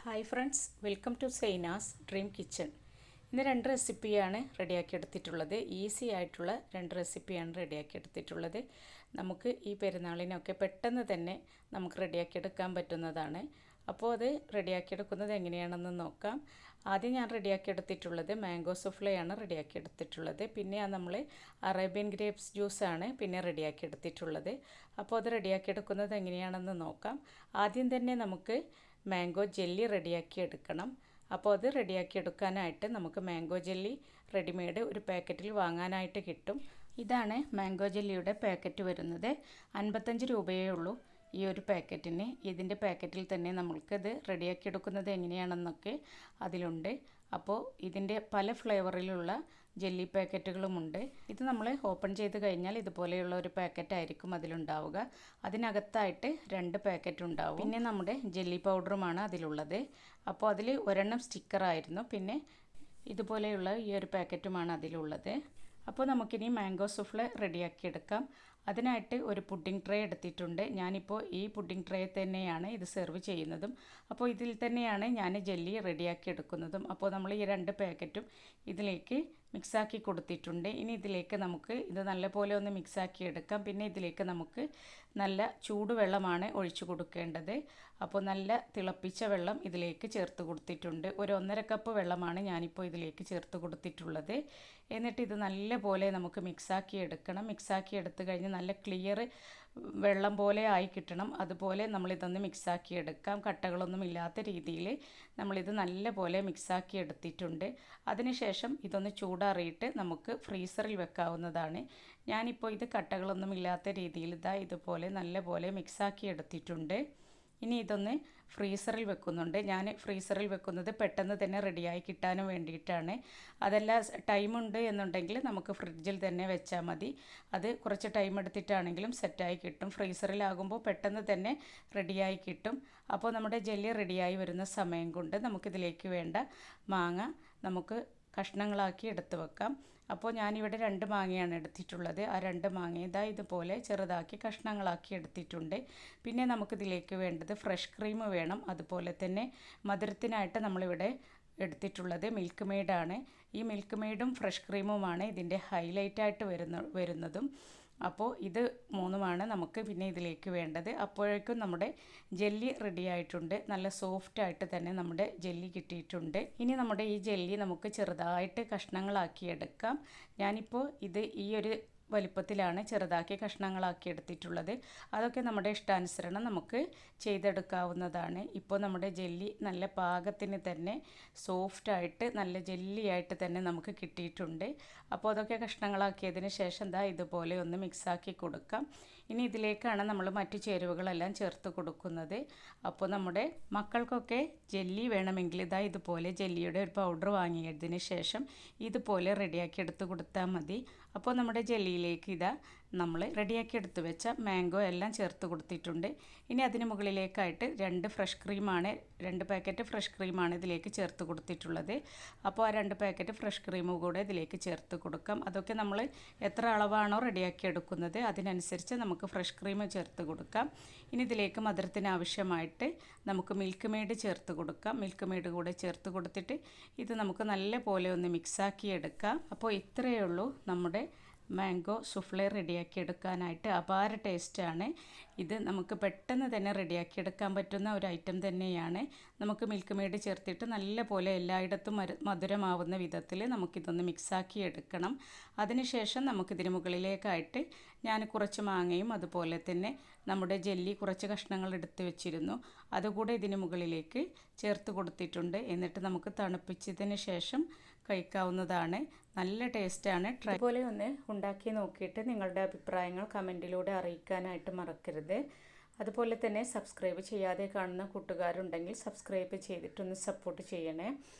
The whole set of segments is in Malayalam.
Hi friends, welcome to Saina's dream kitchen. ഇന്ന് രണ്ട് റെസിപ്പിയാണ് റെഡിയാക്കി എടുത്തിട്ടുള്ളത്. ഈസി ആയിട്ടുള്ള രണ്ട് റെസിപ്പിയാണ് റെഡിയാക്കി എടുത്തിട്ടുള്ളത്. നമുക്ക് ഈ പെരുന്നാളിനൊക്കെ പെട്ടെന്ന് തന്നെ നമുക്ക് റെഡിയാക്കി എടുക്കാൻ പറ്റുന്നതാണ്. അപ്പോൾ അത് റെഡിയാക്കി എടുക്കുന്നത് എങ്ങനെയാണെന്ന് നോക്കാം. ആദ്യം ഞാൻ റെഡിയാക്കി എടുത്തിട്ടുള്ളത് മാംഗോ സുഫ്ലയാണ് റെഡിയാക്കി എടുത്തിട്ടുള്ളത്. പിന്നെ നമ്മൾ അറേബ്യൻ ഗ്രേപ്സ് ജ്യൂസാണ് പിന്നെ റെഡിയാക്കി എടുത്തിട്ടുള്ളത്. അപ്പോൾ അത് റെഡിയാക്കി എടുക്കുന്നത് എങ്ങനെയാണെന്ന് നോക്കാം. ആദ്യം തന്നെ നമുക്ക് മാംഗോ ജെല്ലി റെഡിയാക്കി എടുക്കണം. അപ്പോൾ അത് റെഡിയാക്കി എടുക്കാനായിട്ട് നമുക്ക് മാംഗോ ജെല്ലി റെഡിമെയ്ഡ് ഒരു പാക്കറ്റിൽ വാങ്ങാനായിട്ട് കിട്ടും. ഇതാണ് മാംഗോ ജെല്ലിയുടെ പാക്കറ്റ് വരുന്നത്. 55 രൂപയേ ഉള്ളൂ ഈ ഒരു പാക്കറ്റിന്. ഇതിൻ്റെ പാക്കറ്റിൽ തന്നെ നമ്മൾക്കത് റെഡിയാക്കി എടുക്കുന്നത് എങ്ങനെയാണെന്നൊക്കെ അതിലുണ്ട്. അപ്പോൾ ഇതിൻ്റെ പല ഫ്ലേവറിലുള്ള ജെല്ലി പാക്കറ്റുകളുമുണ്ട്. ഇത് നമ്മൾ ഓപ്പൺ ചെയ്ത് കഴിഞ്ഞാൽ ഇതുപോലെയുള്ള ഒരു പാക്കറ്റായിരിക്കും അതിലുണ്ടാവുക. അതിനകത്തായിട്ട് 2 പാക്കറ്റ് ഉണ്ടാവും. പിന്നെ നമ്മുടെ ജെല്ലി പൗഡറുമാണ് അതിലുള്ളത്. അപ്പോൾ അതിൽ ഒരെണ്ണം സ്റ്റിക്കറായിരുന്നു. പിന്നെ ഇതുപോലെയുള്ള ഈ ഒരു പാക്കറ്റുമാണ് അതിലുള്ളത്. അപ്പോൾ നമുക്കിനി മാംഗോ സുഫ്ലെ റെഡിയാക്കി എടുക്കാം. അതിനായിട്ട് ഒരു പുഡിംഗ് ട്രേ എടുത്തിട്ടുണ്ട്. ഞാനിപ്പോൾ ഈ പുഡിംഗ് ട്രേ തന്നെയാണ് ഇത് സെർവ് ചെയ്യുന്നതും. അപ്പോൾ ഇതിൽ തന്നെയാണ് ഞാൻ ജെല്ലി റെഡിയാക്കി എടുക്കുന്നതും. അപ്പോൾ നമ്മൾ ഈ 2 പാക്കറ്റും ഇതിലേക്ക് മിക്സാക്കി കൊടുത്തിട്ടുണ്ട്. ഇനി ഇതിലേക്ക് നമുക്ക് ഇത് നല്ലപോലെ ഒന്ന് മിക്സാക്കി എടുക്കാം. പിന്നെ ഇതിലേക്ക് നമുക്ക് നല്ല ചൂടുവെള്ളമാണ് ഒഴിച്ചു കൊടുക്കേണ്ടത്. അപ്പോൾ നല്ല തിളപ്പിച്ച വെള്ളം ഇതിലേക്ക് ചേർത്ത് കൊടുത്തിട്ടുണ്ട്. ഒരു 1.5 കപ്പ് വെള്ളമാണ് ഞാനിപ്പോൾ ഇതിലേക്ക് ചേർത്ത് കൊടുത്തിട്ടുള്ളത്. എന്നിട്ട് ഇത് നല്ലപോലെ നമുക്ക് മിക്സാക്കി എടുക്കണം. മിക്സാക്കി എടുത്തു കഴിഞ്ഞ് നല്ല ക്ലിയർ വെള്ളം പോലെ ആയി കിട്ടണം. അതുപോലെ നമ്മളിതൊന്ന് മിക്സാക്കി എടുക്കാം. കട്ടകളൊന്നും ഇല്ലാത്ത രീതിയിൽ നമ്മളിത് നല്ലപോലെ മിക്സാക്കി എടുത്തിട്ടുണ്ട്. അതിനുശേഷം ഇതൊന്ന് ചൂടാറിയിട്ട് നമുക്ക് ഫ്രീസറിൽ വെക്കാവുന്നതാണ്. ഞാനിപ്പോൾ ഇത് കട്ടകളൊന്നും ഇല്ലാത്ത രീതിയിൽ ഇതുപോലെ നല്ലപോലെ മിക്സാക്കി എടുത്തിട്ടുണ്ട്. ഇനി ഇതൊന്ന് ഫ്രീസറിൽ വെക്കുന്നുണ്ട്. ഞാൻ ഫ്രീസറിൽ വെക്കുന്നത് പെട്ടെന്ന് തന്നെ റെഡിയായി കിട്ടാനും വേണ്ടിയിട്ടാണ്. അതല്ല ടൈമുണ്ട് എന്നുണ്ടെങ്കിൽ നമുക്ക് ഫ്രിഡ്ജിൽ തന്നെ വെച്ചാൽ മതി. അത് കുറച്ച് ടൈം എടുത്തിട്ടാണെങ്കിലും സെറ്റായി കിട്ടും. ഫ്രീസറിലാകുമ്പോൾ പെട്ടെന്ന് തന്നെ റെഡിയായി കിട്ടും. അപ്പോൾ നമ്മുടെ ജെല്ലി റെഡിയായി വരുന്ന സമയം കൊണ്ട് നമുക്കിതിലേക്ക് വേണ്ട മാങ്ങ നമുക്ക് കഷ്ണങ്ങളാക്കി എടുത്ത് വെക്കാം. അപ്പോൾ ഞാനിവിടെ 2 മാങ്ങയാണ് എടുത്തിട്ടുള്ളത്. ആ 2 മാങ്ങ ഇതുപോലെ ചെറുതാക്കി കഷ്ണങ്ങളാക്കി എടുത്തിട്ടുണ്ട്. പിന്നെ നമുക്കിതിലേക്ക് വേണ്ടത് ഫ്രഷ് ക്രീം വേണം. അതുപോലെ തന്നെ മധുരത്തിനായിട്ട് നമ്മളിവിടെ എടുത്തിട്ടുള്ളത് മിൽക്ക് മെയ്ഡാണ്. ഈ മിൽക്ക് മെയ്ഡും ഫ്രഷ് ക്രീമുമാണ് ഇതിൻ്റെ ഹൈലൈറ്റായിട്ട് വരുന്നതും. അപ്പോൾ ഇത് 3ഉമാണ് നമുക്ക് പിന്നെ ഇതിലേക്ക് വേണ്ടത്. അപ്പോഴേക്കും നമ്മുടെ ജെല്ലി റെഡി ആയിട്ടുണ്ട്. നല്ല സോഫ്റ്റായിട്ട് തന്നെ നമ്മുടെ ജെല്ലി കിട്ടിയിട്ടുണ്ട്. ഇനി നമ്മുടെ ഈ ജെല്ലി നമുക്ക് ചെറുതായിട്ട് കഷ്ണങ്ങളാക്കി എടുക്കാം. ഞാനിപ്പോൾ ഇത് ഈ ഒരു വലിപ്പത്തിലാണ് ചെറുതാക്കി കഷ്ണങ്ങളാക്കി എടുത്തിട്ടുള്ളത്. അതൊക്കെ നമ്മുടെ ഇഷ്ടാനുസരണം നമുക്ക് ചെയ്തെടുക്കാവുന്നതാണ്. ഇപ്പോൾ നമ്മുടെ ജെല്ലി നല്ല പാകത്തിന് തന്നെ സോഫ്റ്റായിട്ട് നല്ല ജെല്ലിയായിട്ട് തന്നെ നമുക്ക് കിട്ടിയിട്ടുണ്ട്. അപ്പോൾ അതൊക്കെ കഷ്ണങ്ങളാക്കിയതിന് ശേഷം ഇതുപോലെ ഒന്ന് മിക്സാക്കി കൊടുക്കാം. ഇനി ഇതിലേക്കാണ് നമ്മൾ മറ്റു ചേരുവകളെല്ലാം ചേർത്ത് കൊടുക്കുന്നത്. അപ്പോൾ നമ്മുടെ മക്കൾക്കൊക്കെ ജെല്ലി വേണമെങ്കിൽ ഇതുപോലെ ജെല്ലിയുടെ ഒരു പൗഡർ വാങ്ങിയതിന് ശേഷം ഇതുപോലെ റെഡിയാക്കി എടുത്ത് കൊടുത്താൽ മതി. അപ്പോൾ നമ്മുടെ ജെല്ലിയിലേക്ക് നമ്മൾ റെഡിയാക്കി എടുത്ത് വെച്ച മാംഗോ എല്ലാം ചേർത്ത് കൊടുത്തിട്ടുണ്ട്. ഇനി അതിന് മുകളിലേക്കായിട്ട് 2 ഫ്രഷ് ക്രീമാണ് 2 പാക്കറ്റ് ഫ്രഷ് ക്രീമാണ് ഇതിലേക്ക് ചേർത്ത് കൊടുത്തിട്ടുള്ളത്. അപ്പോൾ ആ 2 പാക്കറ്റ് ഫ്രഷ് ക്രീമും കൂടെ ഇതിലേക്ക് ചേർത്ത് കൊടുക്കാം. അതൊക്കെ നമ്മൾ എത്ര അളവാണോ റെഡിയാക്കി എടുക്കുന്നത് അതിനനുസരിച്ച് നമുക്ക് ഫ്രഷ് ക്രീം ചേർത്ത് കൊടുക്കാം. ഇനി ഇതിലേക്ക് മധുരത്തിന് ആവശ്യമായിട്ട് നമുക്ക് മിൽക്ക് മെയ്ഡ് ചേർത്ത് കൊടുക്കാം. മിൽക്ക് മെയ്ഡ് കൂടെ ചേർത്ത് കൊടുത്തിട്ട് ഇത് നമുക്ക് നല്ല പോലെ ഒന്ന് മിക്സാക്കി എടുക്കാം. അപ്പോൾ ഇത്രയേ ഉള്ളൂ നമ്മുടെ മാംഗോ സുഫ്ലെ റെഡിയാക്കി എടുക്കാനായിട്ട്. അപാര ടേസ്റ്റാണ് ഇത്. നമുക്ക് പെട്ടെന്ന് തന്നെ റെഡിയാക്കി എടുക്കാൻ പറ്റുന്ന ഒരു ഐറ്റം തന്നെയാണ്. നമുക്ക് മിൽക്ക് മെയ്ഡ് ചേർത്തിട്ട് നല്ല പോലെ എല്ലായിടത്തും മധുരമാവുന്ന വിധത്തിൽ നമുക്കിതൊന്ന് മിക്സാക്കി എടുക്കണം. അതിനുശേഷം നമുക്കിതിന് മുകളിലേക്കായിട്ട് ഞാൻ കുറച്ച് മാങ്ങയും അതുപോലെ തന്നെ നമ്മുടെ ജെല്ലി കുറച്ച് കഷ്ണങ്ങൾ എടുത്ത് വെച്ചിരുന്നു അതുകൂടെ ഇതിന് മുകളിലേക്ക് ചേർത്ത് കൊടുത്തിട്ടുണ്ട്. എന്നിട്ട് നമുക്ക് തണുപ്പിച്ചതിന് ശേഷം കഴിക്കാവുന്നതാണ്. നല്ല ടേസ്റ്റാണ്. പോലെ ഒന്ന് ഉണ്ടാക്കി നോക്കിയിട്ട് നിങ്ങളുടെ അഭിപ്രായങ്ങൾ കമൻറ്റിലൂടെ അറിയിക്കാനായിട്ട് മറക്കരുത്. അതുപോലെ തന്നെ സബ്സ്ക്രൈബ് ചെയ്യാതെ കാണുന്ന കൂട്ടുകാരുണ്ടെങ്കിൽ സബ്സ്ക്രൈബ് ചെയ്തിട്ടൊന്ന് സപ്പോർട്ട് ചെയ്യണേ.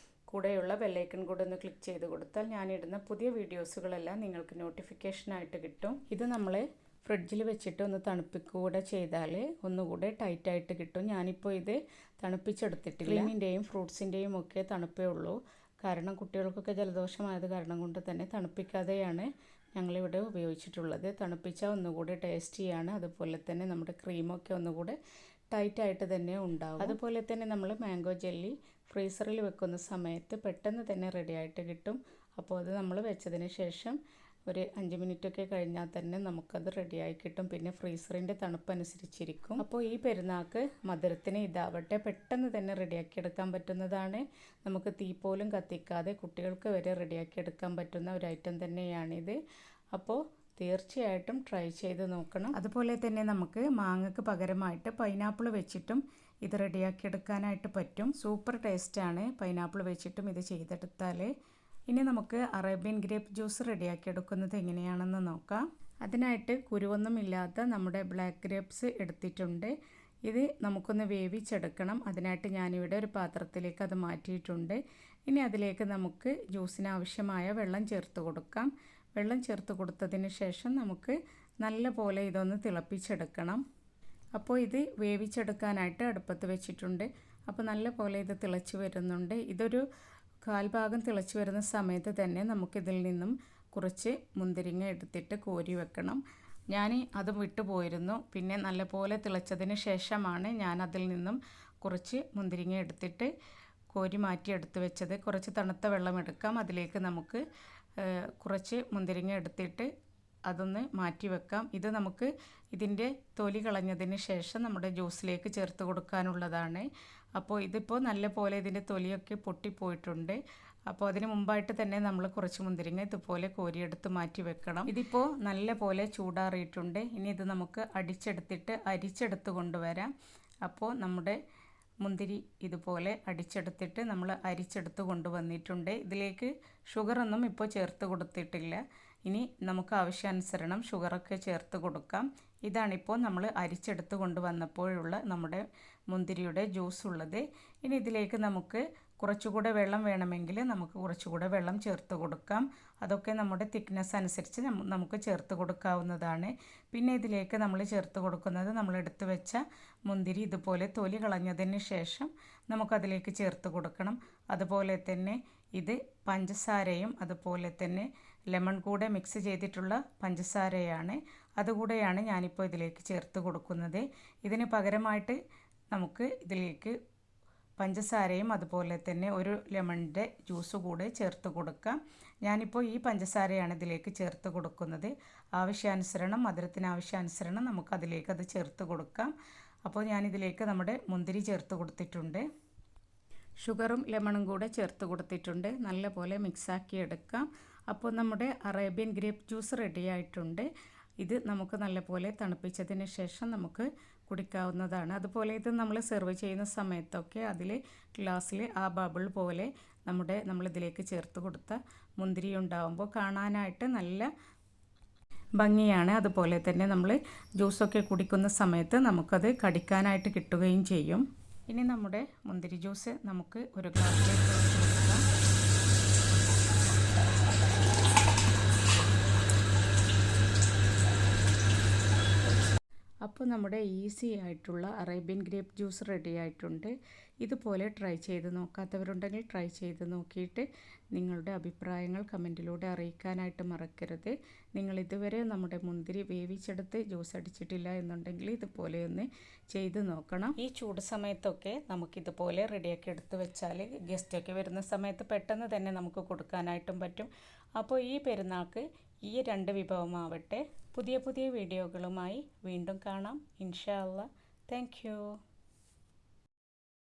കൂടെയുള്ള ബെല്ലൈക്കൺ കൂടെ ഒന്ന് ക്ലിക്ക് ചെയ്ത് കൊടുത്താൽ ഞാനിടുന്ന പുതിയ വീഡിയോസുകളെല്ലാം നിങ്ങൾക്ക് നോട്ടിഫിക്കേഷനായിട്ട് കിട്ടും. ഇത് നമ്മൾ ഫ്രിഡ്ജിൽ വെച്ചിട്ട് ഒന്ന് തണുപ്പിക്കൂടെ ചെയ്താൽ ഒന്നുകൂടെ ടൈറ്റായിട്ട് കിട്ടും. ഞാനിപ്പോൾ ഇത് തണുപ്പിച്ചെടുത്തിട്ടില്ല. ക്രീമിൻ്റെയും ഫ്രൂട്ട്സിൻ്റെയും ഒക്കെ തണുപ്പേ ഉള്ളൂ. കാരണം കുട്ടികൾക്കൊക്കെ ജലദോഷമായത് കാരണം കൊണ്ട് തന്നെ തണുപ്പിക്കാതെയാണ് ഞങ്ങളിവിടെ ഉപയോഗിച്ചിട്ടുള്ളത്. തണുപ്പിച്ചാൽ ഒന്നുകൂടി ടേസ്റ്റിയാണ്. അതുപോലെ തന്നെ നമ്മുടെ ക്രീമൊക്കെ ഒന്നുകൂടെ ടൈറ്റായിട്ട് തന്നെ ഉണ്ടാവും. അതുപോലെ തന്നെ നമ്മൾ മാംഗോ ജെല്ലി ഫ്രീസറിൽ വെക്കുന്ന സമയത്ത് പെട്ടെന്ന് തന്നെ റെഡിയായിട്ട് കിട്ടും. അപ്പോൾ അത് നമ്മൾ വെച്ചതിന് ശേഷം ഒരു 5 മിനിറ്റൊക്കെ കഴിഞ്ഞാൽ തന്നെ നമുക്കത് റെഡിയായി കിട്ടും. പിന്നെ ഫ്രീസറിൻ്റെ തണുപ്പനുസരിച്ചിരിക്കും. അപ്പോൾ ഈ പെരുന്നാൾക്ക് മധുരത്തിന് ഇതാവട്ടെ പെട്ടെന്ന് തന്നെ റെഡിയാക്കി എടുക്കാൻ പറ്റുന്നതാണ്. നമുക്ക് തീ പോലും കത്തിക്കാതെ കുട്ടികൾക്ക് വരെ റെഡിയാക്കി എടുക്കാൻ പറ്റുന്ന ഒരു ഐറ്റം തന്നെയാണിത്. അപ്പോൾ തീർച്ചയായിട്ടും ട്രൈ ചെയ്ത് നോക്കണം. അതുപോലെ തന്നെ നമുക്ക് മാങ്ങയ്ക്ക് പകരമായിട്ട് പൈനാപ്പിൾ വെച്ചിട്ടും ഇത് റെഡിയാക്കി എടുക്കാനായിട്ട് പറ്റും. സൂപ്പർ ടേസ്റ്റാണ് പൈനാപ്പിൾ വെച്ചിട്ടും ഇത് ചെയ്തെടുത്താൽ. ഇനി നമുക്ക് അറേബ്യൻ ഗ്രേപ്പ് ജ്യൂസ് റെഡിയാക്കി എടുക്കുന്നത് എങ്ങനെയാണെന്ന് നോക്കാം. അതിനായിട്ട് കുരുവൊന്നുമില്ലാത്ത നമ്മുടെ ബ്ലാക്ക് ഗ്രേപ്സ് എടുത്തിട്ടുണ്ട്. ഇത് നമുക്കൊന്ന് വേവിച്ചെടുക്കണം. അതിനായിട്ട് ഞാനിവിടെ ഒരു പാത്രത്തിലേക്ക് അത് മാറ്റിയിട്ടുണ്ട്. ഇനി അതിലേക്ക് നമുക്ക് ജ്യൂസിന് ആവശ്യമായ വെള്ളം ചേർത്ത് കൊടുക്കാം. വെള്ളം ചേർത്ത് കൊടുത്തതിന് ശേഷം നമുക്ക് നല്ല പോലെ ഇതൊന്ന് തിളപ്പിച്ചെടുക്കണം. അപ്പോൾ ഇത് വേവിച്ചെടുക്കാനായിട്ട് അടുപ്പത്ത് വെച്ചിട്ടുണ്ട്. അപ്പോൾ നല്ല പോലെ ഇത് തിളച്ച് വരുന്നുണ്ട്. ഇതൊരു കാൽഭാഗം തിളച്ച് വരുന്ന സമയത്ത് തന്നെ നമുക്കിതിൽ നിന്നും കുറച്ച് മുന്തിരിങ്ങ എടുത്തിട്ട് കോരി വെക്കണം. ഞാൻ അത് വിട്ടുപോയിരുന്നു. പിന്നെ നല്ലപോലെ തിളച്ചതിന് ശേഷമാണ് ഞാൻ അതിൽ നിന്നും കുറച്ച് മുന്തിരിങ്ങ എടുത്തിട്ട് കോരി മാറ്റി എടുത്ത് വെച്ചത്. കുറച്ച് തണുത്ത വെള്ളം എടുക്കാം. അതിലേക്ക് നമുക്ക് കുറച്ച് മുന്തിരിങ്ങ എടുത്തിട്ട് അതൊന്ന് മാറ്റി വെക്കാം. ഇത് നമുക്ക് ഇതിൻ്റെ തൊലി കളഞ്ഞതിന് ശേഷം നമ്മുടെ ജ്യൂസിലേക്ക് ചേർത്ത് കൊടുക്കാനുള്ളതാണ്. അപ്പോൾ ഇതിപ്പോൾ നല്ല പോലെ ഇതിൻ്റെ തൊലിയൊക്കെ പൊട്ടിപ്പോയിട്ടുണ്ട്. അപ്പോൾ അതിന് മുമ്പായിട്ട് തന്നെ നമ്മൾ കുറച്ച് മുന്തിരിങ്ങ ഇതുപോലെ കോരിയെടുത്ത് മാറ്റി വെക്കണം. ഇതിപ്പോൾ നല്ല പോലെ ചൂടാറിയിട്ടുണ്ട്. ഇനി ഇത് നമുക്ക് അടിച്ചെടുത്തിട്ട് അരിച്ചെടുത്ത് കൊണ്ടുവരാം. അപ്പോൾ നമ്മുടെ മുന്തിരി ഇതുപോലെ അടിച്ചെടുത്തിട്ട് നമ്മൾ അരിച്ചെടുത്ത് കൊണ്ടുവന്നിട്ടുണ്ട്. ഇതിലേക്ക് ഷുഗറൊന്നും ഇപ്പോൾ ചേർത്ത് കൊടുത്തിട്ടില്ല. ഇനി നമുക്ക് ആവശ്യാനുസരണം ഷുഗറൊക്കെ ചേർത്ത് കൊടുക്കാം. ഇതാണിപ്പോൾ നമ്മൾ അരിച്ചെടുത്ത് കൊണ്ടുവന്നപ്പോഴുള്ള നമ്മുടെ മുന്തിരിയുടെ ജ്യൂസ് ഉള്ളത്. ഇനി ഇതിലേക്ക് നമുക്ക് കുറച്ചുകൂടെ വെള്ളം വേണമെങ്കിൽ നമുക്ക് കുറച്ചുകൂടെ വെള്ളം ചേർത്ത് കൊടുക്കാം. അതൊക്കെ നമ്മുടെ തിക്നെസ് അനുസരിച്ച് നമുക്ക് ചേർത്ത് കൊടുക്കാവുന്നതാണ്. പിന്നെ ഇതിലേക്ക് നമ്മൾ ചേർത്ത് കൊടുക്കുന്നത് നമ്മൾ എടുത്തു വെച്ച മുന്തിരി ഇതുപോലെ തൊലി കളഞ്ഞതിന് ശേഷം നമുക്കതിലേക്ക് ചേർത്ത് കൊടുക്കണം. അതുപോലെ തന്നെ ഇത് പഞ്ചസാരയും അതുപോലെ തന്നെ ലെമൺ കൂടെ മിക്സ് ചെയ്തിട്ടുള്ള പഞ്ചസാരയാണ്. അതുകൂടെയാണ് ഞാനിപ്പോൾ ഇതിലേക്ക് ചേർത്ത് കൊടുക്കുന്നത്. ഇതിന് പകരമായിട്ട് നമുക്ക് ഇതിലേക്ക് പഞ്ചസാരയും അതുപോലെ തന്നെ ഒരു ലെമണിൻ്റെ ജ്യൂസ് കൂടെ ചേർത്ത് കൊടുക്കാം. ഞാനിപ്പോൾ ഈ പഞ്ചസാരയാണ് ഇതിലേക്ക് ചേർത്ത് കൊടുക്കുന്നത്. ആവശ്യാനുസരണം മധുരത്തിന് ആവശ്യാനുസരണം നമുക്കതിലേക്ക് അത് ചേർത്ത് കൊടുക്കാം. അപ്പോൾ ഞാനിതിലേക്ക് നമ്മുടെ മുന്തിരി ചേർത്ത് കൊടുത്തിട്ടുണ്ട്. ഷുഗറും ലെമണും കൂടെ ചേർത്ത് കൊടുത്തിട്ടുണ്ട്. നല്ലപോലെ മിക്സാക്കി എടുക്കാം. അപ്പോൾ നമ്മുടെ അറേബ്യൻ ഗ്രേപ്പ് ജ്യൂസ് റെഡി ആയിട്ടുണ്ട്. ഇത് നമുക്ക് നല്ലപോലെ തണുപ്പിച്ചതിന് ശേഷം നമുക്ക് കുടിക്കാവുന്നതാണ്. അതുപോലെ ഇത് നമ്മൾ സെർവ് ചെയ്യുന്ന സമയത്തൊക്കെ അതിൽ ഗ്ലാസ്സിൽ ആ ബബിൾ പോലെ നമ്മളിതിലേക്ക് ചേർത്ത് കൊടുത്ത മുന്തിരി ഉണ്ടാകുമ്പോൾ കാണാനായിട്ട് നല്ല ഭംഗിയാണ്. അതുപോലെ തന്നെ നമ്മൾ ജ്യൂസൊക്കെ കുടിക്കുന്ന സമയത്ത് നമുക്കത് കടിക്കാനായിട്ട് കിട്ടുകയും ചെയ്യും. ഇനി നമ്മുടെ മുന്തിരി ജ്യൂസ് നമുക്ക് ഒരു ഗ്ലാസ്സിലേക്ക് ഒഴിച്ച് കൊടുക്കാം. അപ്പോൾ നമ്മുടെ ഈസി ആയിട്ടുള്ള അറേബ്യൻ ഗ്രേപ്പ് ജ്യൂസ് റെഡി ആയിട്ടുണ്ട്. ഇതുപോലെ ട്രൈ ചെയ്ത് നോക്കാത്തവരുണ്ടെങ്കിൽ ട്രൈ ചെയ്ത് നോക്കിയിട്ട് നിങ്ങളുടെ അഭിപ്രായങ്ങൾ കമൻറ്റിലൂടെ അറിയിക്കാനായിട്ട് മറക്കരുത്. നിങ്ങൾ ഇതുവരെ നമ്മുടെ മുന്തിരി വേവിച്ചെടുത്ത് ജ്യൂസ് അടിച്ചിട്ടില്ല എന്നുണ്ടെങ്കിൽ ഇതുപോലെ ഒന്ന് ചെയ്ത് നോക്കണം. ഈ ചൂട് സമയത്തൊക്കെ നമുക്കിതുപോലെ റെഡിയാക്കി എടുത്ത് വെച്ചാൽ ഗസ്റ്റൊക്കെ വരുന്ന സമയത്ത് പെട്ടെന്ന് തന്നെ നമുക്ക് കൊടുക്കാനായിട്ടും പറ്റും. അപ്പോൾ ഈ പെരുന്നാൾക്ക് ഈ 2 വിഭവമാവട്ടെ. പുതിയ പുതിയ വീഡിയോകളുമായി വീണ്ടും കാണാം ഇൻഷാ അല്ലാഹ്. Thank you.